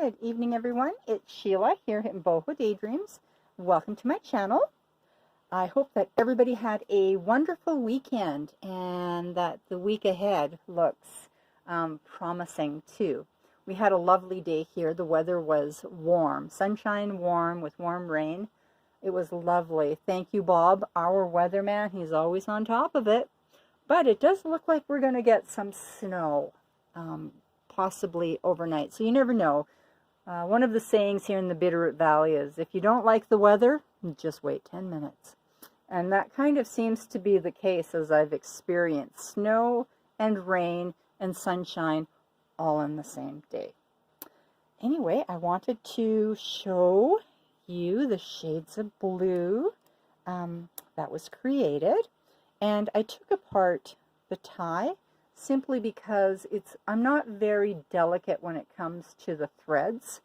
Good evening, everyone. It's Sheila here in Bohodaydreams. Welcome to my channel. I hope that everybody had a wonderful weekend and that the week ahead looks promising too. We had a lovely day here. The weather was warm, sunshine warm with warm rain. It was lovely. Thank you, Bob, our weatherman. He's always on top of it. But it does look like we're going to get some snow. Possibly overnight. So you never know. One of the sayings here in the Bitterroot Valley is, if you don't like the weather, just wait 10 minutes. And that kind of seems to be the case as I've experienced snow and rain and sunshine all in the same day. Anyway, I wanted to show you the shades of blue that was created. And I took apart the tie simply because I'm not very delicate when it comes to the threads.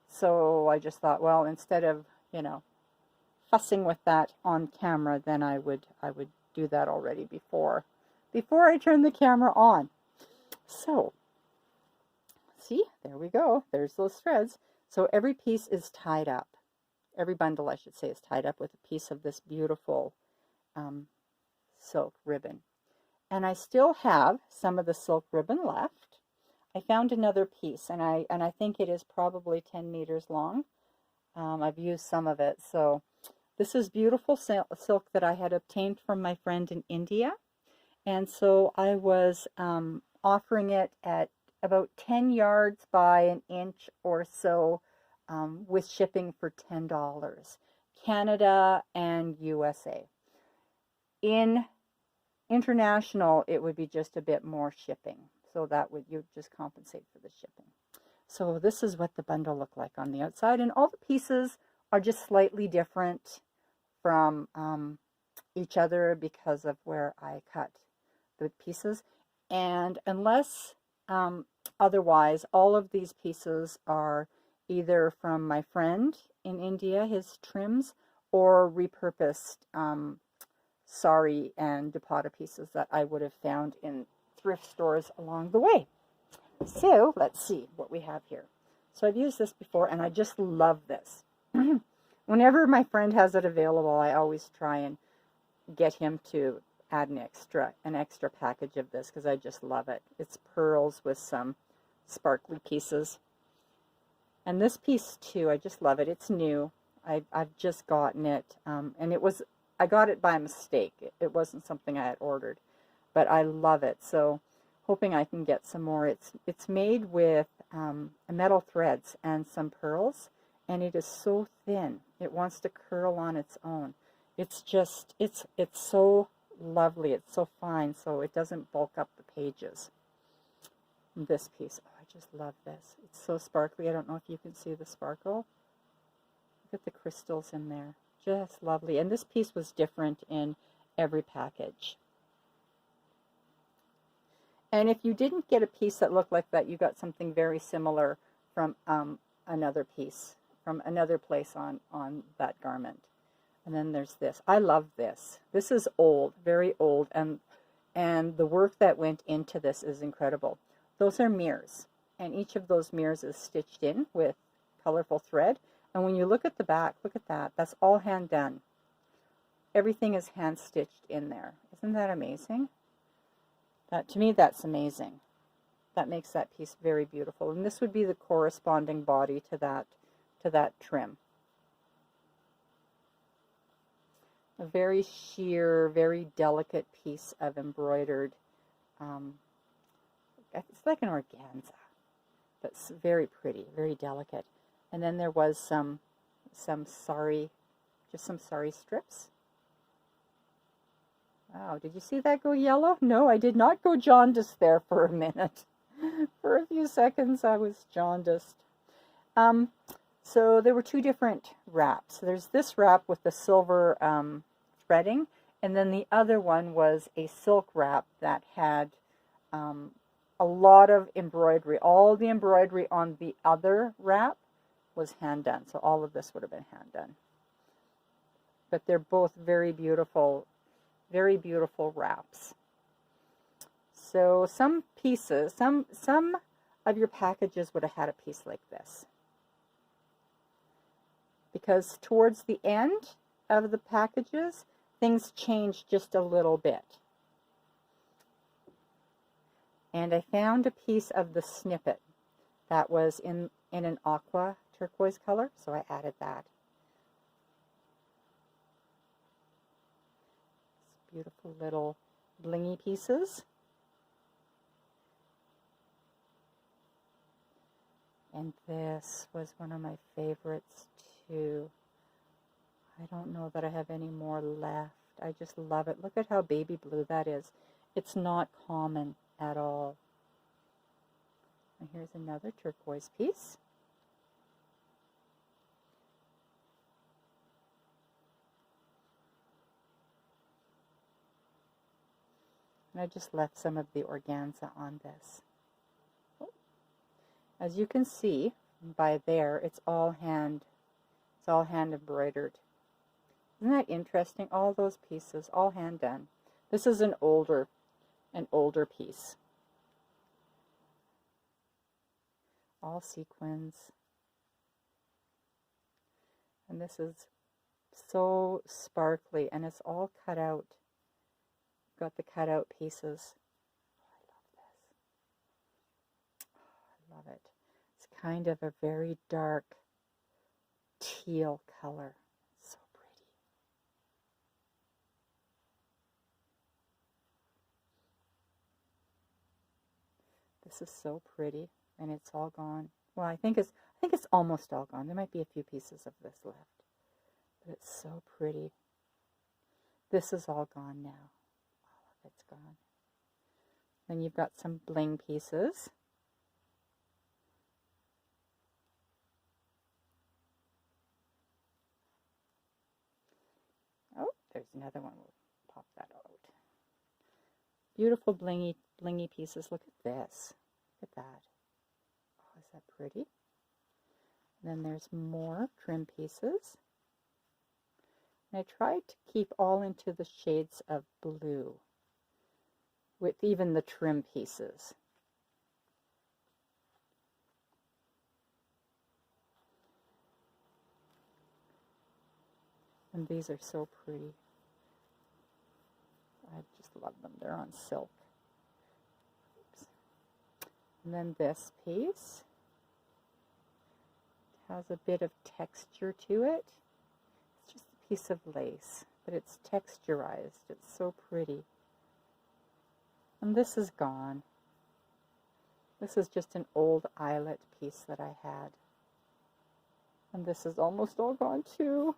So I just thought, well, instead of, fussing with that on camera, then I would do that already before I turn the camera on. So, see, there we go. There's those threads. So every piece is tied up. Every bundle, I should say, is tied up with a piece of this beautiful silk ribbon. And I still have some of the silk ribbon left. I found another piece, and I think it is probably 10 meters long. I've used some of it. So this is beautiful silk that I had obtained from my friend in India. And so I was offering it at about 10 yards by an inch or so with shipping for $10. Canada and USA. In international, it would be just a bit more shipping. So that you'd just compensate for the shipping. So this is what the bundle looked like on the outside. And all the pieces are just slightly different from each other because of where I cut the pieces. And unless otherwise, all of these pieces are either from my friend in India, his trims, or repurposed sari and dupatta pieces that I would have found in thrift stores along the way. So let's see what we have here. So I've used this before and I just love this. Whenever my friend has it available, I always try and get him to add an extra package of this because I just love it. It's pearls with some sparkly pieces. And this piece too, I just love it. It's new. I've just gotten it, and I got it by mistake. It wasn't something I had ordered, but I love it. So hoping I can get some more. It's made with metal threads and some pearls, and it is so thin. It wants to curl on its own. It's just, it's so lovely. It's so fine, so it doesn't bulk up the pages. This piece, oh, I just love this. It's so sparkly. I don't know if you can see the sparkle. Look at the crystals in there. Just lovely. And this piece was different in every package. And if you didn't get a piece that looked like that, you got something very similar from another piece, from another place on that garment. And then there's this. I love this. This is old, very old, and the work that went into this is incredible. Those are mirrors, and each of those mirrors is stitched in with colorful thread. And when you look at the back, look at that. That's all hand done. Everything is hand stitched in there. Isn't that amazing? To me, that's amazing. That makes that piece very beautiful. And this would be the corresponding body to that trim. A very sheer, very delicate piece of embroidered. It's like an organza, but it's very pretty, very delicate. And then there was some sari, just some sari strips. Wow, did you see that go yellow? No, I did not go jaundiced there for a minute. For a few seconds, I was jaundiced. So there were two different wraps. There's this wrap with the silver threading, and then the other one was a silk wrap that had a lot of embroidery. All the embroidery on the other wrap was hand done. So all of this would have been hand done. But they're both very beautiful wraps. So some pieces, some of your packages would have had a piece like this. Because towards the end of the packages, things changed just a little bit. And I found a piece of the snippet that was in an aqua turquoise color, so I added that. Beautiful little blingy pieces. And this was one of my favorites too. I don't know that I have any more left. I just love it. Look at how baby blue that is. It's not common at all. And here's another turquoise piece. And I just left some of the organza on this. As you can see by there, it's all hand embroidered. Isn't that interesting? All those pieces, all hand done. This is an older piece. All sequins. And this is so sparkly, and it's all cut out. Got the cut out pieces. I love it. It's kind of a very dark teal color. So pretty. This is so pretty, and it's all gone. Well, I think it's almost all gone. There might be a few pieces of this left, but it's so pretty. This is all gone now. All of it's gone. Then you've got some bling pieces. Oh, there's another one. We'll pop that out. Beautiful blingy pieces. Look at this. Look at that. Oh, is that pretty? Then there's more trim pieces. And I tried to keep all into the shades of blue with even the trim pieces. And these are so pretty. I just love them. They're on silk. Oops. And then this piece has a bit of texture to it. It's just a piece of lace, but it's texturized. It's so pretty. And this is gone. This is just an old eyelet piece that I had. And this is almost all gone too.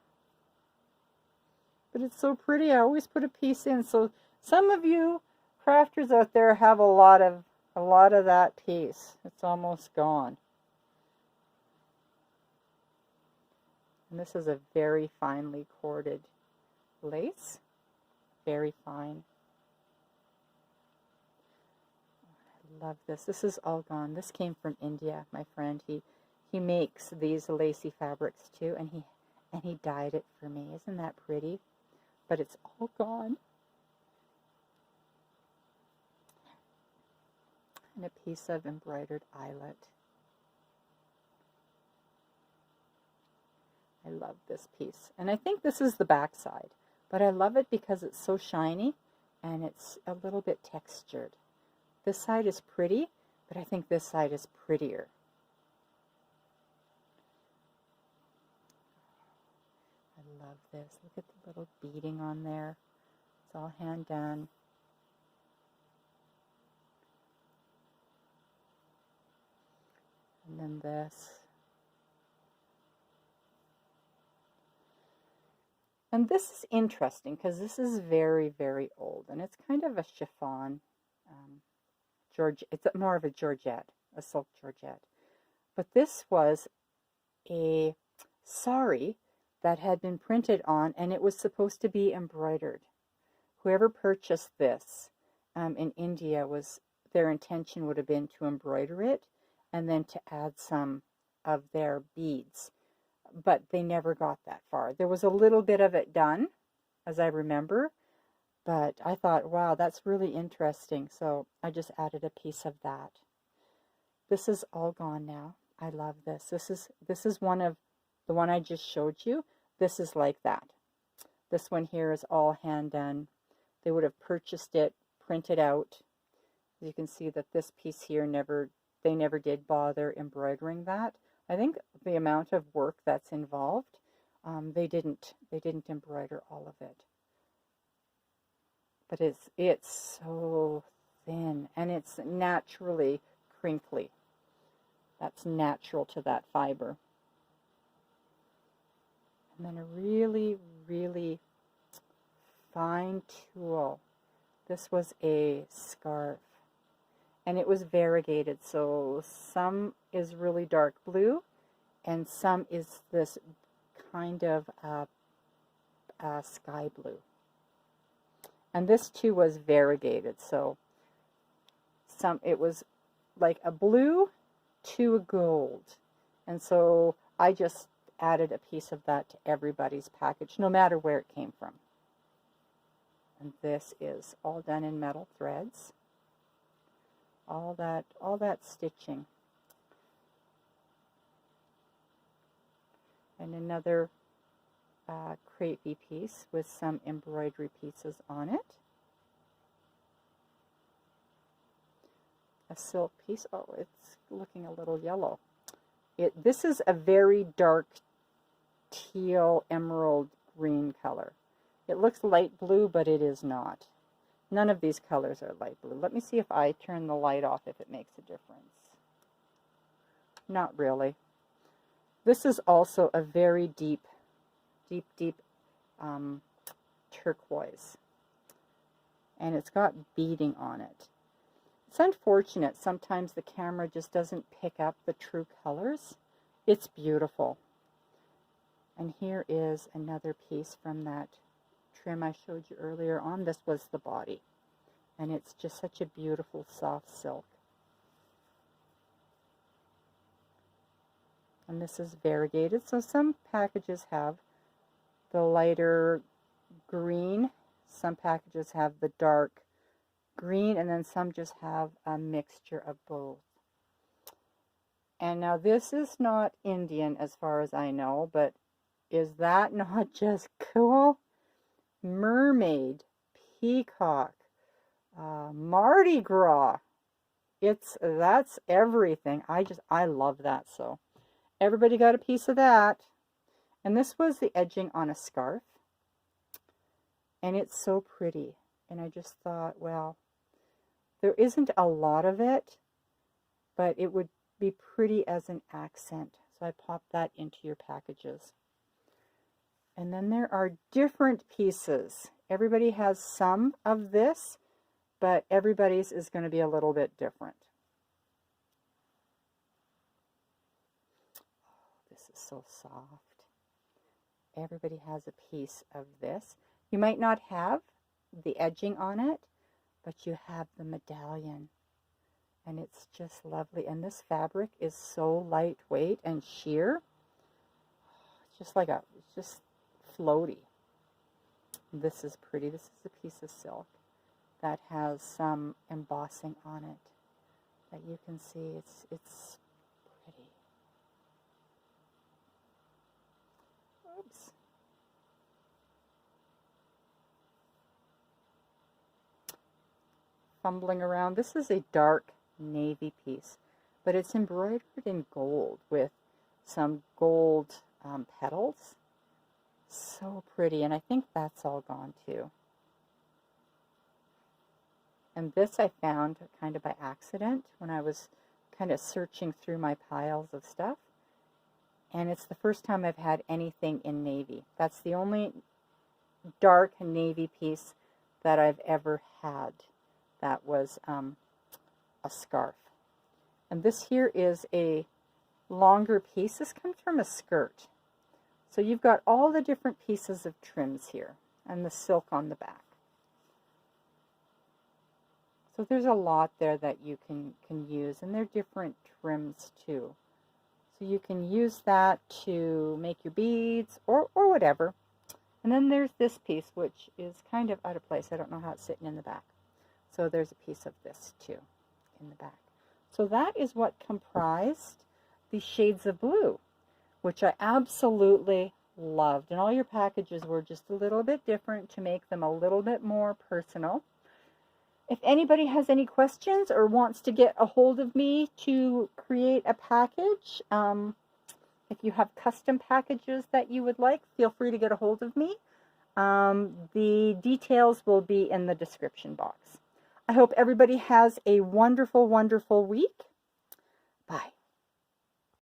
But it's so pretty. I always put a piece in. So some of you crafters out there have a lot of that piece. It's almost gone. And this is a very finely corded lace. Very fine. I love this. This is all gone. This came from India, my friend. He makes these lacy fabrics too, and he dyed it for me. Isn't that pretty? But it's all gone. And a piece of embroidered eyelet. I love this piece. And I think this is the back side. But I love it because it's so shiny and it's a little bit textured. This side is pretty, but I think this side is prettier. I love this. Look at the little beading on there. It's all hand done. And then this. And this is interesting because this is very, very old. And it's kind of a chiffon. It's more of a georgette, a silk georgette. But this was a sari that had been printed on, and it was supposed to be embroidered. Whoever purchased this in India, their intention would have been to embroider it and then to add some of their beads. But they never got that far. There was a little bit of it done, as I remember, but I thought, wow, that's really interesting. So I just added a piece of that. This is all gone now. I love this. This is one of the one I just showed you. This is like that. This one here is all hand done. They would have purchased it, printed out. You can see that this piece here they never did bother embroidering that. I think the amount of work that's involved, they didn't embroider all of it. But it's so thin, and it's naturally crinkly. That's natural to that fiber. And then a really, really fine tulle. This was a scarf, and it was variegated. So some is really dark blue, and some is this kind of sky blue. And this too was variegated. So it was like a blue to a gold. And so I just added a piece of that to everybody's package, no matter where it came from. And this is all done in metal threads. All that stitching. And another crepey piece with some embroidery pieces on it. A silk piece. Oh, it's looking a little yellow. This is a very dark teal emerald green color. It looks light blue, but it is not. None of these colors are light blue. Let me see if I turn the light off if it makes a difference. Not really. This is also a very deep turquoise. And it's got beading on it. It's unfortunate. Sometimes the camera just doesn't pick up the true colors. It's beautiful. And here is another piece from that trim I showed you earlier on. This was the body. And it's just such a beautiful soft silk. And this is variegated. So some packages have the lighter green. Some packages have the dark green, and then some just have a mixture of both. And now this is not Indian as far as I know, but is that not just cool? Mermaid, peacock, Mardi Gras. That's everything. I love that. So everybody got a piece of that. And this was the edging on a scarf. And it's so pretty. And I just thought, well, there isn't a lot of it, but it would be pretty as an accent. So I popped that into your packages. And then there are different pieces. Everybody has some of this, but everybody's is going to be a little bit different. Oh, this is so soft. Everybody has a piece of this. You might not have the edging on it, but you have the medallion. And it's just lovely. And this fabric is so lightweight and sheer. It's just like it's just floaty. This is pretty. This is a piece of silk that has some embossing on it that you can see. It's pretty. Oops. Fumbling around. This is a dark navy piece, but it's embroidered in gold with some gold petals. So pretty, and I think that's all gone too. And this I found kind of by accident when I was kind of searching through my piles of stuff. And it's the first time I've had anything in navy. That's the only dark navy piece that I've ever had. That was a scarf. And this here is a longer piece. This comes from a skirt. So you've got all the different pieces of trims here and the silk on the back. So there's a lot there that you can use, and they're different trims too. So you can use that to make your beads or whatever. And then there's this piece, which is kind of out of place. I don't know how it's sitting in the back. So there's a piece of this too in the back. So that is what comprised the shades of blue, which I absolutely loved. And all your packages were just a little bit different to make them a little bit more personal. If anybody has any questions or wants to get a hold of me to create a package, if you have custom packages that you would like, feel free to get a hold of me. The details will be in the description box. I hope everybody has a wonderful, wonderful week,